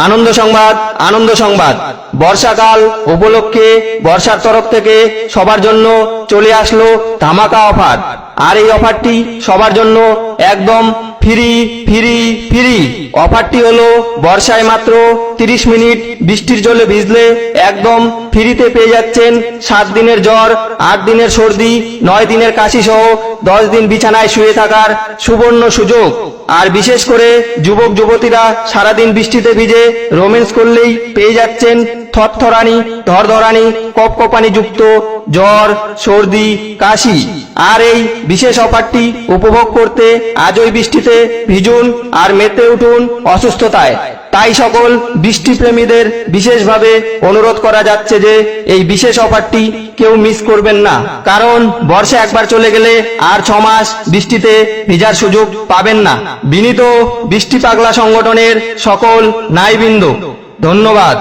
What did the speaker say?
আনন্দ সংবাদ, আনন্দ সংবাদ। বর্ষাকাল উপলক্ষে বর্ষার তরফ থেকে সবার জন্য চলে আসলো ধামাকা অফার। আর এই অফারটি সবার জন্য একদম ফ্রি ফ্রি ফ্রি। অফারটি হলো বর্ষায় মাত্র 30 মিনিট বৃষ্টির জলে ভিজলে একদম ফ্রিতে পেয়ে যাচ্ছেন 7 দিনের জ্বর, 8 দিনের সর্দি, 9 দিনের কাশি সহ 10 দিন বিছানায় শুয়ে থাকার সুবর্ণ সুযোগ। আর বিশেষ করে যুবক যুবতীরা সারাদিন বৃষ্টিতে ভিজে রোম্যান্স করলেই পেয়ে যাচ্ছেন থরথরানি, ধরধরানি, কপকপানি যুক্ত জ্বর, সর্দি, কাশি। আর এই বিশেষ অফারটি উপভোগ করতে আজই বৃষ্টিতে ভিজুন আর মেতে উঠুন অসুস্থতায়। তাই সকল বৃষ্টিপ্রেমীদের বিশেষভাবে অনুরোধ করা যাচ্ছে যে এই বিশেষ অফারটি কেউ মিস করবেন না, কারণ বর্ষা একবার চলে গেলে আর 6 মাস বৃষ্টিতে ভিজার সুযোগ পাবেন না। বিনীত বৃষ্টি পাগলা সংগঠনের সকল নাইবৃন্দ, ধন্যবাদ।